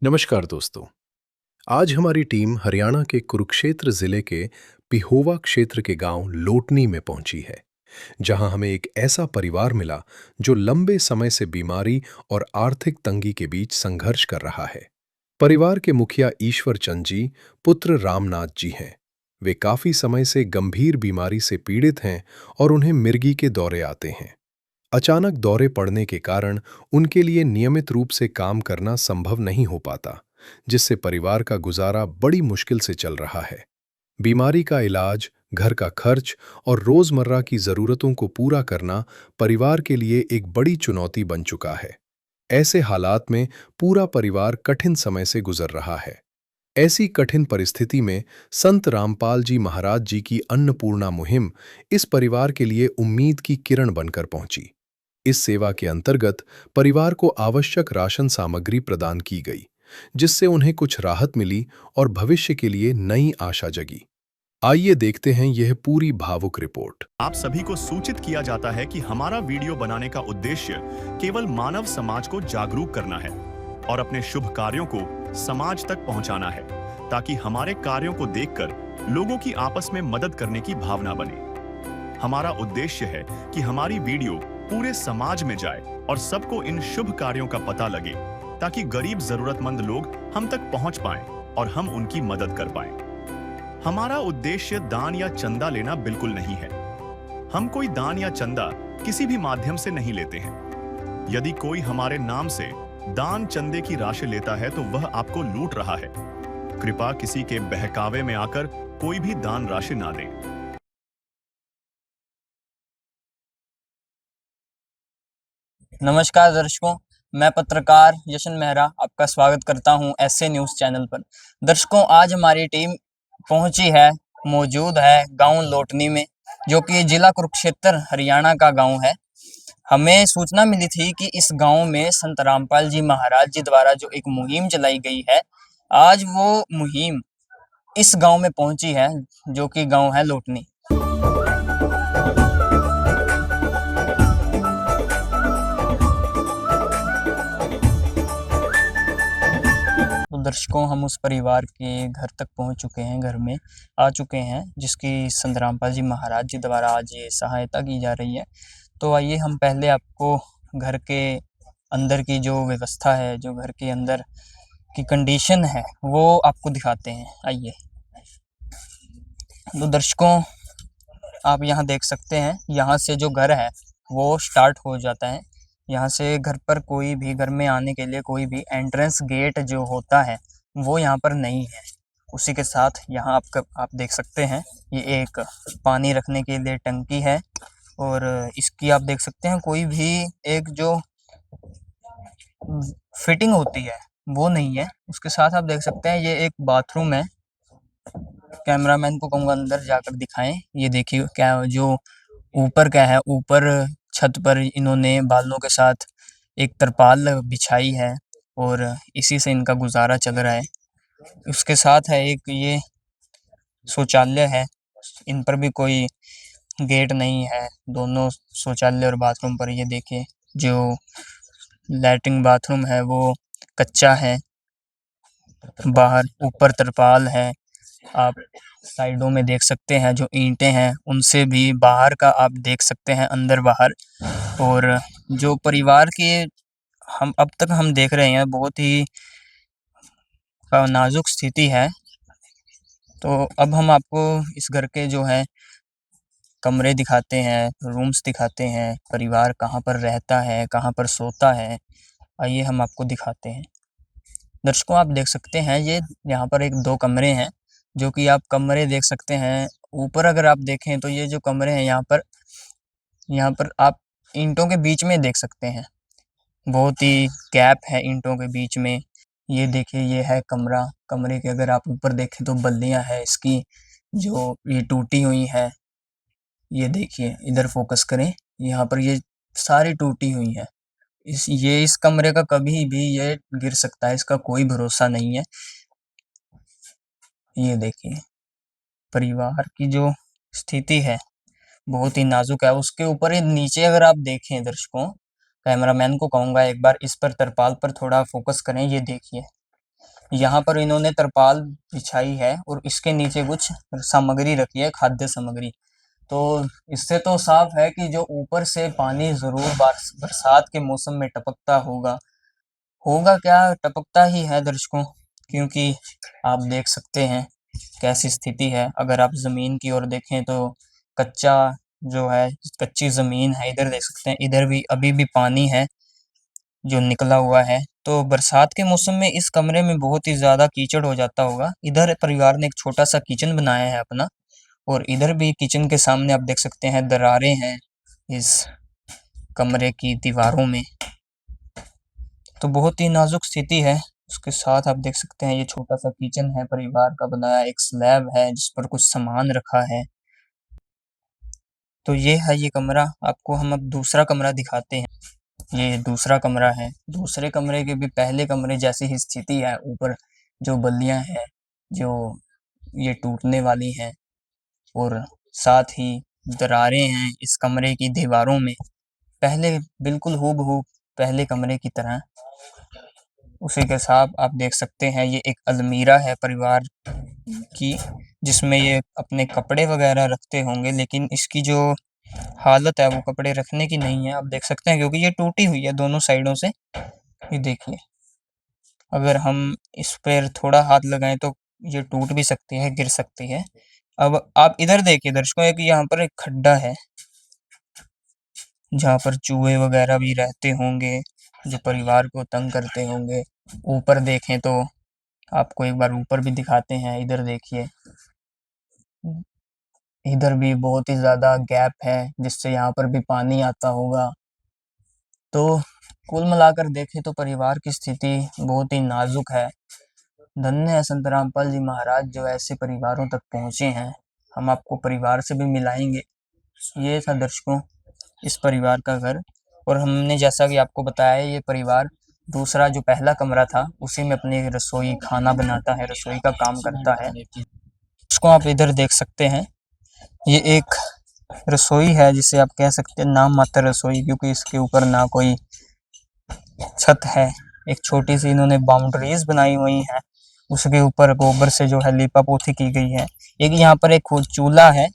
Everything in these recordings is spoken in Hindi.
नमस्कार दोस्तों। आज हमारी टीम हरियाणा के कुरुक्षेत्र जिले के पिहोवा क्षेत्र के गांव लोटनी में पहुंची है, जहां हमें एक ऐसा परिवार मिला जो लंबे समय से बीमारी और आर्थिक तंगी के बीच संघर्ष कर रहा है। परिवार के मुखिया ईश्वर चंद जी, पुत्र रामनाथ जी हैं। वे काफी समय से गंभीर बीमारी से पीड़ित हैं और उन्हें मिर्गी के दौरे आते हैं। अचानक दौरे पड़ने के कारण उनके लिए नियमित रूप से काम करना संभव नहीं हो पाता, जिससे परिवार का गुजारा बड़ी मुश्किल से चल रहा है। बीमारी का इलाज, घर का खर्च और रोजमर्रा की जरूरतों को पूरा करना परिवार के लिए एक बड़ी चुनौती बन चुका है। ऐसे हालात में पूरा परिवार कठिन समय से गुजर रहा है। ऐसी कठिन परिस्थिति में संत रामपाल जी महाराज जी की अन्नपूर्णा मुहिम इस परिवार के लिए उम्मीद की किरण बनकर पहुंची। इस सेवा के अंतर्गत परिवार को आवश्यक राशन सामग्री प्रदान की गई, जिससे उन्हें कुछ राहत मिली और भविष्य के लिए नई आशा जगी। आइए देखते हैं यह पूरी भावुक रिपोर्ट। आप सभी को सूचित किया जाता है कि हमारा वीडियो बनाने का उद्देश्य केवल मानव समाज को जागरूक करना है और अपने शुभ कार्यों को समाज तक पहुंचाना है, ताकि हमारे कार्यों को देखकर लोगों की आपस में मदद करने की भावना बने। हमारा उद्देश्य है कि हमारी वीडियो पूरे समाज में जाए और सबको इन शुभ कार्यों का पता लगे, ताकि गरीब जरूरतमंद लोग हम तक पहुंच पाएं और हम उनकी मदद कर पाएं। हमारा उद्देश्य दान या चंदा लेना बिल्कुल नहीं है। हम कोई दान या चंदा किसी भी माध्यम से नहीं लेते हैं। यदि कोई हमारे नाम से दान चंदे की राशि लेता है तो वह आपको लूट रहा है। कृपया किसी के बहकावे में आकर कोई भी दान राशि ना दें। नमस्कार दर्शकों, मैं पत्रकार यशन मेहरा आपका स्वागत करता हूं एसए न्यूज़ चैनल पर। दर्शकों, आज हमारी टीम पहुंची है, मौजूद है गांव लोटनी में, जो कि जिला कुरुक्षेत्र हरियाणा का गांव है। हमें सूचना मिली थी कि इस गांव में संत रामपाल जी महाराज जी द्वारा जो एक मुहिम चलाई गई है, आज वो मुहिम इस गांव में पहुंची है, जो कि गांव है लोटनी। तो दर्शकों, हम उस परिवार के घर तक पहुंच चुके हैं, घर में आ चुके हैं, जिसकी संत रामपाल जी महाराज जी द्वारा आज ये सहायता की जा रही है। तो आइए हम पहले आपको घर के अंदर की जो व्यवस्था है, जो घर के अंदर की कंडीशन है, वो आपको दिखाते हैं। आइए। तो दर्शकों, आप यहाँ देख सकते हैं, यहाँ से जो घर है वो स्टार्ट हो जाता है। यहाँ से घर पर कोई भी, घर में आने के लिए कोई भी एंट्रेंस गेट जो होता है वो यहाँ पर नहीं है। उसी के साथ यहाँ आप देख सकते हैं, ये एक पानी रखने के लिए टंकी है, और इसकी आप देख सकते हैं कोई भी एक जो फिटिंग होती है वो नहीं है। उसके साथ आप देख सकते हैं ये एक बाथरूम है। कैमरामैन को कहूँगा अंदर जाकर दिखाएं। ये देखिए क्या जो ऊपर क्या है, ऊपर छत पर इन्होंने बालों के साथ एक तरपाल बिछाई है और इसी से इनका गुजारा चल रहा है। उसके साथ है एक ये शौचालय है, इन पर भी कोई गेट नहीं है। दोनों शौचालय और बाथरूम पर ये देखिए जो लैट्रिन बाथरूम है वो कच्चा है। बाहर ऊपर तरपाल है, आप साइडों में देख सकते हैं जो ईंटें हैं उनसे भी बाहर का आप देख सकते हैं, अंदर बाहर। और जो परिवार के हम अब तक हम देख रहे हैं, बहुत ही नाजुक स्थिति है। तो अब हम आपको इस घर के जो है कमरे दिखाते हैं, रूम्स दिखाते हैं, परिवार कहाँ पर रहता है, कहाँ पर सोता है, आइए हम आपको दिखाते हैं। दर्शकों, आप देख सकते हैं ये यहाँ पर एक दो कमरे हैं, जो कि आप कमरे देख सकते हैं। ऊपर अगर आप देखें तो ये जो कमरे हैं यहाँ पर आप ईंटों के बीच में देख सकते हैं, बहुत ही गैप है ईंटों के बीच में। ये देखिए ये है कमरा। कमरे के अगर आप ऊपर देखें तो बल्लियाँ हैं इसकी जो ये टूटी हुई है। ये देखिए, इधर फोकस करें, यहाँ पर ये सारी टूटी हुई है। इस कमरे का कभी भी ये गिर सकता है, इसका कोई भरोसा नहीं है। ये देखिए परिवार की जो स्थिति है बहुत ही नाजुक है। उसके ऊपर ये नीचे अगर आप देखें दर्शकों, कैमरामैन को कहूँगा एक बार इस पर तरपाल पर थोड़ा फोकस करें। ये देखिए यहाँ पर इन्होंने तरपाल बिछाई है और इसके नीचे कुछ सामग्री रखी है, खाद्य सामग्री। तो इससे तो साफ है कि जो ऊपर से पानी ज़रूर बरसात के मौसम में टपकता होगा। होगा क्या, टपकता ही है दर्शकों, क्योंकि आप देख सकते हैं कैसी स्थिति है। अगर आप ज़मीन की ओर देखें तो कच्चा जो है, कच्ची ज़मीन है। इधर देख सकते हैं, इधर भी अभी भी पानी है जो निकला हुआ है। तो बरसात के मौसम में इस कमरे में बहुत ही ज़्यादा कीचड़ हो जाता होगा। इधर परिवार ने एक छोटा-सा किचन बनाया है अपना, और इधर भी किचन के सामने आप देख सकते हैं दरारें हैं इस कमरे की दीवारों में। तो बहुत ही नाजुक स्थिति है। उसके साथ आप देख सकते हैं ये छोटा-सा किचन है परिवार का बनाया, एक स्लैब है जिस पर कुछ सामान रखा है। तो ये है ये कमरा। आपको हम अब दूसरा कमरा दिखाते हैं। ये दूसरा कमरा है। दूसरे कमरे के भी पहले कमरे जैसी ही स्थिति है। ऊपर जो बल्लियाँ हैं, जो ये टूटने वाली हैं, और साथ ही दरारें हैं इस कमरे की दीवारों में। पहले बिल्कुल हूबहू पहले कमरे की तरह। उसी के साथ आप देख सकते हैं ये एक अलमीरा है परिवार की, जिसमें ये अपने कपड़े वगैरह रखते होंगे, लेकिन इसकी जो हालत है वो कपड़े रखने की नहीं है। आप देख सकते हैं क्योंकि ये टूटी हुई है दोनों साइडों से। ये देखिए, अगर हम इस पर थोड़ा हाथ लगाएं तो ये टूट भी सकती है, गिर सकती है। अब आप इधर देखिए दर्शकों, एक यहाँ पर एक खड्डा है जहाँ पर चूहे वगैरह भी रहते होंगे जो परिवार को तंग करते होंगे। ऊपर देखें तो आपको एक बार ऊपर भी दिखाते हैं। इधर देखिए, इधर भी बहुत ही ज़्यादा गैप है जिससे यहाँ पर भी पानी आता होगा। तो कुल मिलाकर देखें तो परिवार की स्थिति बहुत ही नाजुक है। धन्य है संत रामपाल जी महाराज जो ऐसे परिवारों तक पहुँचे हैं। हम आपको परिवार से भी मिलाएंगे। ये था दर्शकों इस परिवार का घर, और हमने जैसा कि आपको बताया ये परिवार दूसरा जो पहला कमरा था उसी में अपनी रसोई खाना बनाता है, रसोई का काम करता है। इसको आप इधर देख सकते हैं, ये एक रसोई है जिसे आप कह सकते हैं नाम मात्र रसोई, क्योंकि इसके ऊपर ना कोई छत है। एक छोटी सी इन्होंने बाउंड्रीज बनाई हुई है, उसके ऊपर गोबर से जो है लीपा पोती की गई है। एक यहाँ पर एक चूल्हा है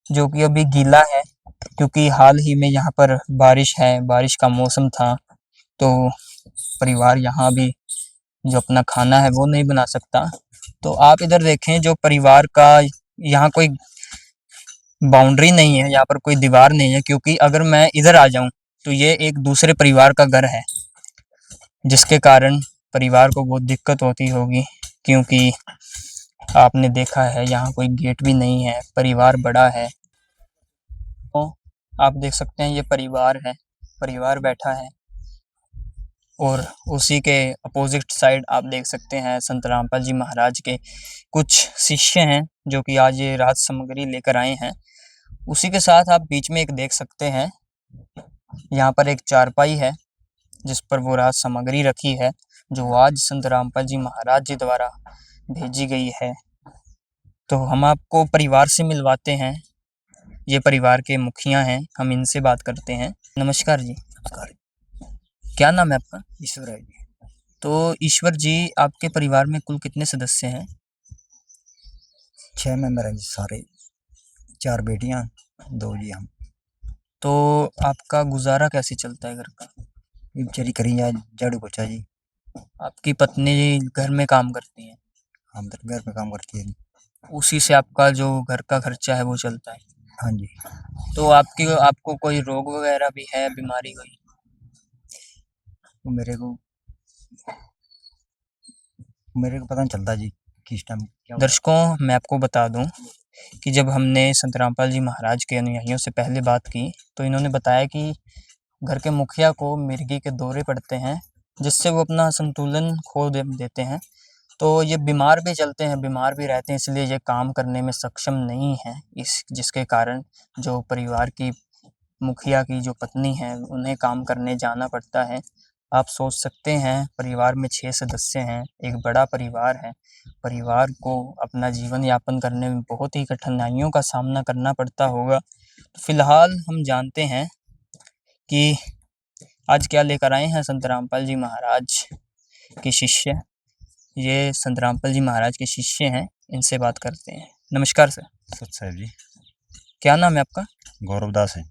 जो कि अभी गीला है, क्योंकि हाल ही में यहाँ पर बारिश है, बारिश का मौसम था। तो परिवार यहाँ भी जो अपना खाना है वो नहीं बना सकता। तो आप इधर देखें जो परिवार का यहाँ कोई बाउंड्री नहीं है, यहाँ पर कोई दीवार नहीं है, क्योंकि अगर मैं इधर आ जाऊं तो ये एक दूसरे परिवार का घर है, जिसके कारण परिवार को बहुत दिक्कत होती होगी, क्योंकि आपने देखा है यहाँ कोई गेट भी नहीं है, परिवार बड़ा है। तो आप देख सकते हैं ये परिवार है, परिवार बैठा है, और उसी के अपोजिट साइड आप देख सकते हैं संत रामपाल जी महाराज के कुछ शिष्य हैं जो कि आज ये राज सामग्री लेकर आए हैं। उसी के साथ आप बीच में एक देख सकते हैं, यहाँ पर एक चारपाई है जिस पर वो राज सामग्री रखी है जो आज संत रामपाल जी महाराज जी द्वारा भेजी गई है। तो हम आपको परिवार से मिलवाते हैं। ये परिवार के मुखिया हैं, हम इनसे बात करते हैं। नमस्कार जी। नमस्कार। क्या नाम है आपका? ईश्वर है जी। तो ईश्वर जी, आपके परिवार में कुल कितने सदस्य हैं? 6 मेंबर हैं जी सारे, 4 बेटियां, 2 जी हम। तो आपका गुजारा कैसे चलता है घर का? ये बेचारी करी जा झाड़ू पोछा जी। आपकी पत्नी घर में काम करती हैं, हम तो घर में काम करती है। उसी से आपका जो घर का खर्चा है वो चलता है। हाँ जी। तो आपको कोई रोग वगैरह भी है, बीमारी कोई? वो मेरे को पता नहीं चलता जी किस टाइम क्या। दर्शकों, मैं आपको बता दूं कि जब हमने संत रामपाल जी महाराज के अनुयायियों से पहले बात की तो इन्होंने बताया कि घर के मुखिया को मिर्गी के दौरे पड़ते हैं, जिससे वो अपना संतुलन खो देते हैं। तो ये बीमार भी चलते हैं, बीमार भी रहते हैं, इसलिए ये काम करने में सक्षम नहीं हैं, जिसके कारण जो परिवार की मुखिया की जो पत्नी है उन्हें काम करने जाना पड़ता है। आप सोच सकते हैं परिवार में 6 सदस्य हैं, एक बड़ा परिवार है। परिवार को अपना जीवन यापन करने में बहुत ही कठिनाइयों का सामना करना पड़ता होगा। तो फिलहाल हम जानते हैं कि आज क्या लेकर आए हैं संत रामपाल जी महाराज के शिष्य। ये संत रामपाल जी महाराज के शिष्य हैं, इनसे बात करते हैं। नमस्कार सर। सच साहब जी। क्या नाम है आपका? गौरव दास है।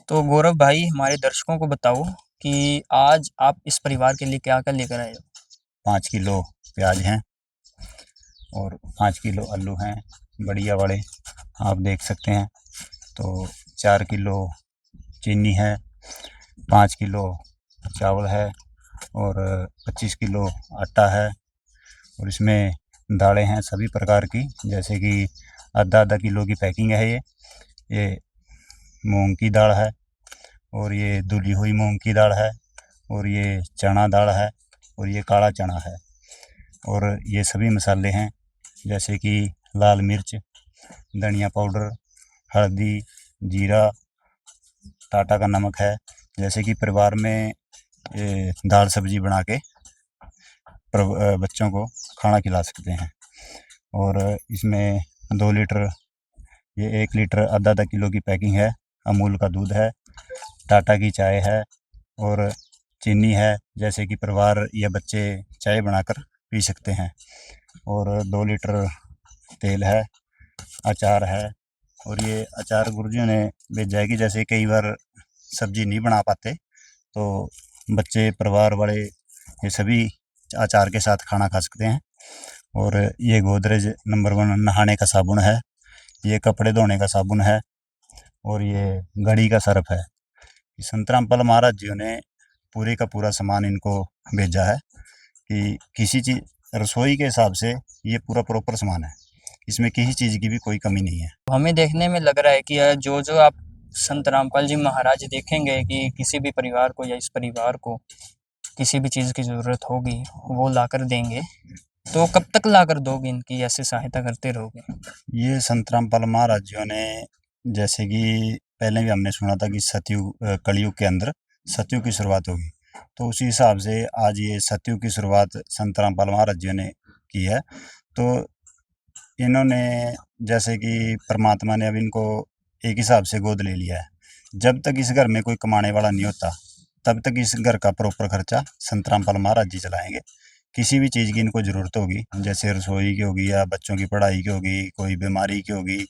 तो गौरव भाई, हमारे दर्शकों को बताओ कि आज आप इस परिवार के लिए क्या-क्या लेकर आए हो? 5 किलो प्याज हैं और 5 किलो आलू हैं, बढ़िया वाले, आप देख सकते हैं। तो 4 किलो चीनी है, 5 किलो चावल है और 25 किलो आटा है और इसमें दालें हैं सभी प्रकार की, जैसे कि आधा किलो की पैकिंग है। ये मूंग की दाल है और ये धुली हुई मूंग की दाल है और ये चना दाल है और ये काला चना है और ये सभी मसाले हैं, जैसे कि लाल मिर्च, धनिया पाउडर, हल्दी, जीरा, टाटा का नमक है। जैसे कि परिवार में ये दाल सब्जी बना के बच्चों को खाना खिला सकते हैं। और इसमें 2 लीटर, ये 1 लीटर आधा किलो की पैकिंग है, अमूल का दूध है, टाटा की चाय है और चीनी है, जैसे कि परिवार या बच्चे चाय बनाकर पी सकते हैं। और 2 लीटर तेल है, अचार है और ये अचार गुरुजियों ने भेजा है कि जैसे कई बार सब्जी नहीं बना पाते तो बच्चे, परिवार वाले, ये सभी अचार के साथ खाना खा सकते हैं। और ये गोदरेज नंबर 1 नहाने का साबुन है, ये कपड़े धोने का साबुन है और ये घड़ी का सर्फ है। संत रामपाल महाराज जी ने पूरे का पूरा सामान इनको भेजा है कि किसी चीज़, रसोई के हिसाब से ये पूरा प्रॉपर सामान है, इसमें किसी चीज़ की भी कोई कमी नहीं है। हमें देखने में लग रहा है कि जो आप संत रामपाल जी महाराज देखेंगे कि किसी भी परिवार को या इस परिवार को किसी भी चीज़ की ज़रूरत होगी वो लाकर देंगे। तो कब तक लाकर दोगे, इनकी ऐसे सहायता करते रहोगे? ये संत रामपाल महाराज जी ने, जैसे कि पहले भी हमने सुना था कि सतयुग, कलयुग के अंदर सतयुग की शुरुआत होगी, तो उसी हिसाब से आज ये सतयुग की शुरुआत संत रामपाल महाराज जी ने की है। तो इन्होंने, जैसे कि परमात्मा ने अब इनको एक हिसाब से गोद ले लिया है। जब तक इस घर में कोई कमाने वाला नहीं होता तब तक इस घर का प्रॉपर खर्चा संत रामपाल महाराज जी चलाएंगे। किसी भी चीज़ की इनको ज़रूरत होगी, जैसे रसोई की होगी या बच्चों की पढ़ाई की होगी, कोई बीमारी की होगी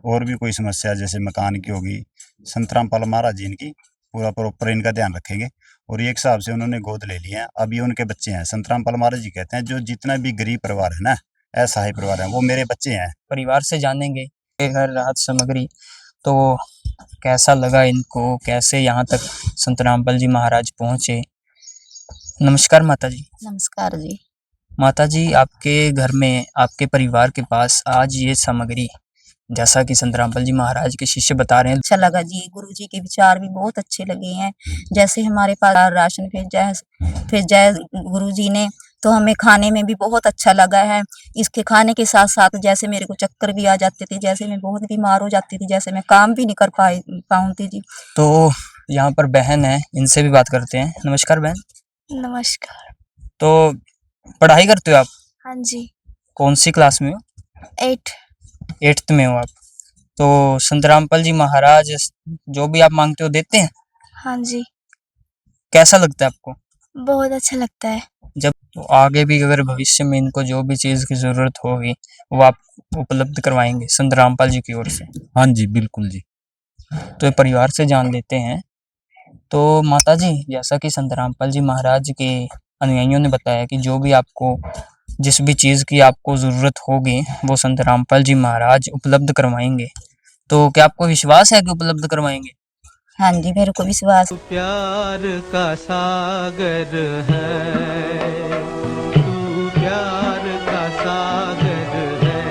और भी कोई समस्या जैसे मकान की होगी, संत रामपाल महाराज जी इनकी पूरा प्रॉपर इनका ध्यान रखेंगे। और एक हिसाब से उन्होंने गोद ले लिया है, अब ये उनके बच्चे हैं। संत रामपाल महाराज जी कहते हैं जो जितना भी गरीब परिवार है ना, असहाय परिवार है, वो मेरे बच्चे हैं। परिवार से जानेंगे ये हर राहत सामग्री, तो कैसा लगा इनको, कैसे यहाँ तक संत रामपाल जी महाराज पहुँचे। नमस्कार माता जी। नमस्कार जी। माता जी, आपके घर में, आपके परिवार के पास आज ये सामग्री, जैसा कि संत रामपाल जी महाराज के शिष्य बता रहे हैं, अच्छा लगा जी, गुरुजी के विचार भी बहुत अच्छे लगे हैं। जैसे हमारे पास राशन भेजा है गुरुजी ने, तो हमें खाने में भी बहुत अच्छा लगा है। इसके खाने के साथ-साथ जैसे मेरे को चक्कर भी आ जाते थे, जैसे मैं बहुत बीमार हो जाती थी, जैसे मैं काम भी नहीं कर पाऊँगी जी। तो यहाँ पर बहन है, इनसे भी बात करते हैं। नमस्कार बहन। नमस्कार। तो पढ़ाई करते हो आप? हाँ जी। कौन सी क्लास में हो? 8। 8th में हो आप। तो संत रामपाल जी महाराज जो भी आप मांगते हो देते हैं? हाँ जी। कैसा लगता है आपको? बहुत अच्छा लगता है। जब तो आगे भी अगर भविष्य में इनको जो भी चीज़ की ज़रूरत होगी वो आप उपलब्ध करवाएंगे संत रामपाल जी की ओर से? हाँ जी, बिल्कुल जी। तो ये परिवार से जान लेते हैं। तो माता जी, जैसा कि संत रामपाल जी महाराज के अनुयायियों ने बताया कि जो भी आपको, जिस भी चीज़ की आपको ज़रूरत होगी वो संत रामपाल जी महाराज उपलब्ध करवाएंगे। तो क्या आपको विश्वास है कि उपलब्ध करवाएंगे? हाँ जी, मेरे को विश्वास। प्यार का सागर है, तू प्यार का सागर है,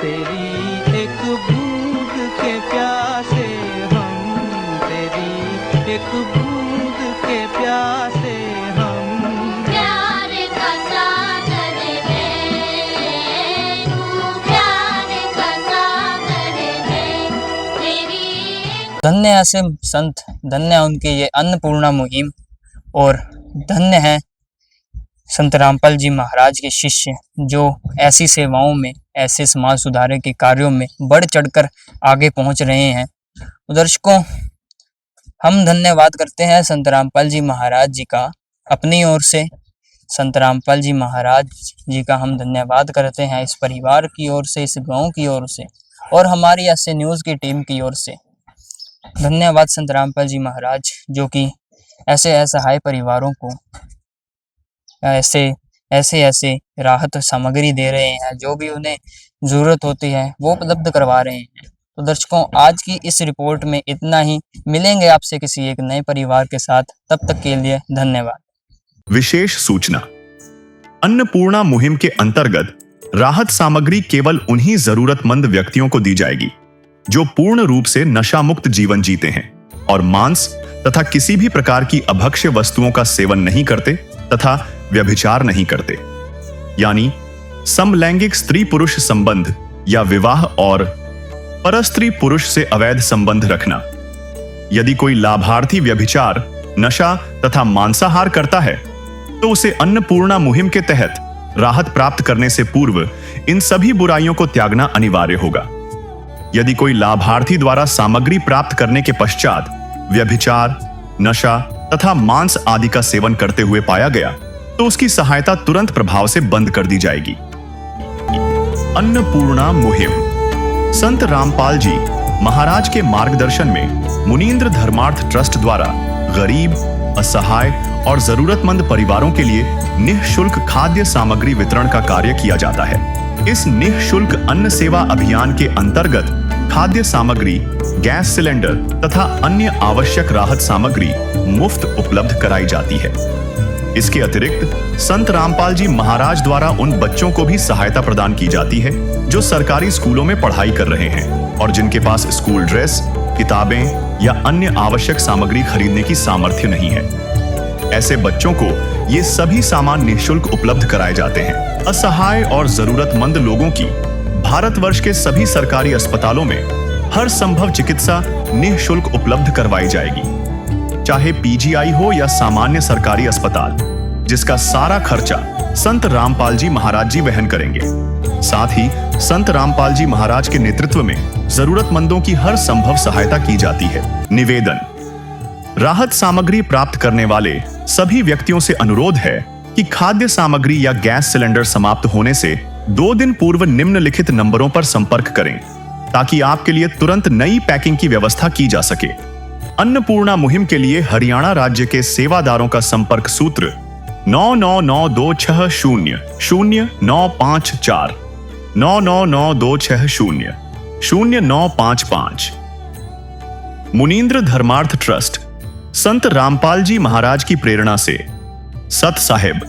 तेरी एक बूंद के प्यासे हम, तेरी एक बूंद के प्यासे हम। प्यार का सागर है, तू प्यार का सागर है, तेरी। धन्य ऐसे संत, धन्य है उनकी ये अन्नपूर्णा मुहिम और धन्य है संत रामपाल जी महाराज के शिष्य जो ऐसी सेवाओं में, ऐसे समाज सुधार के कार्यों में बढ़ चढ़कर आगे पहुंच रहे हैं। दर्शकों, हम धन्यवाद करते हैं संत रामपाल जी महाराज जी का अपनी ओर से, संत रामपाल जी महाराज जी का हम धन्यवाद करते हैं, इस परिवार की ओर से, इस गांव की ओर से और हमारी ऐसे न्यूज़ की टीम की ओर से। धन्यवाद संत रामपाल जी महाराज, जो कि ऐसे असहाय परिवारों को ऐसे राहत सामग्री दे रहे हैं, जो भी उन्हें ज़रूरत होती है वो उपलब्ध करवा रहे हैं। तो दर्शकों, आज की इस रिपोर्ट में इतना ही। मिलेंगे आपसे किसी एक नए परिवार के साथ, तब तक के लिए धन्यवाद। विशेष सूचना। अन्नपूर्णा मुहिम के अंतर्गत राहत सामग्री केवल उन्हीं जरूरतमंद व्यक्तियों को दी जाएगी जो पूर्ण रूप से नशा मुक्त जीवन जीते हैं और मांस तथा किसी भी प्रकार की अभक्ष्य वस्तुओं का सेवन नहीं करते तथा व्यभिचार नहीं करते, यानी समलैंगिक स्त्री पुरुष संबंध या विवाह और परस्त्री पुरुष से अवैध संबंध रखना। यदि कोई लाभार्थी व्यभिचार, नशा तथा मांसाहार करता है तो उसे अन्नपूर्णा मुहिम के तहत राहत प्राप्त करने से पूर्व इन सभी बुराइयों को त्यागना अनिवार्य होगा। यदि कोई लाभार्थी द्वारा सामग्री प्राप्त करने के पश्चात व्यभिचार, नशा तथा मांस आदि का सेवन करते हुए पाया गया तो उसकी सहायता तुरंत प्रभाव से बंद कर दी जाएगी। अन्नपूर्णा मुहिम। संत रामपाल जी महाराज के मार्गदर्शन में मुनींद्र धर्मार्थ ट्रस्ट द्वारा गरीब, असहाय और जरूरतमंद परिवारों के लिए निःशुल्क खाद्य सामग्री वितरण का कार्य किया जाता है। इस निःशुल्क अन्न सेवा अभियान के अंतर्गत खाद्य सामग्री, गैस सिलेंडर तथा अन्य आवश्यक राहत सामग्री मुफ्त उपलब्ध कराई जाती है। इसके अतिरिक्त संत रामपाल जी महाराज द्वारा उन बच्चों को भी सहायता प्रदान की जाती है जो सरकारी स्कूलों में पढ़ाई कर रहे हैं और जिनके पास स्कूल ड्रेस, किताबें या अन्य आवश्यक सामग्री खरीदने की सामर्थ्य नहीं है। ऐसे बच्चों को ये सभी सामान निःशुल्क उपलब्ध कराए जाते हैं। असहाय और जरूरतमंद लोगों की भारतवर्ष के सभी सरकारी अस्पतालों में हर संभव चिकित्सा निःशुल्क उपलब्ध करवाई जाएगी, चाहे पीजीआई हो या सामान्य सरकारी अस्पताल, जिसका सारा खर्चा संत रामपाल जी महाराज जी वहन करेंगे। साथ ही संत रामपाल जी महाराज के नेतृत्व में जरूरतमंदों की हर संभव सहायता की जाती है। निवेदन। राहत सामग्री प्राप्त करने वाले सभी व्यक्तियों से अनुरोध है कि खाद्य सामग्री या गैस सिलेंडर समाप्त होने से 2 दिन पूर्व निम्नलिखित नंबरों पर संपर्क करें ताकि आपके लिए तुरंत नई पैकिंग की व्यवस्था की जा सके। अन्नपूर्णा मुहिम के लिए हरियाणा राज्य के सेवादारों का संपर्क सूत्र 9992600954 9992600955। मुनींद्र धर्मार्थ ट्रस्ट संत रामपाल जी महाराज की प्रेरणा से सत साहिब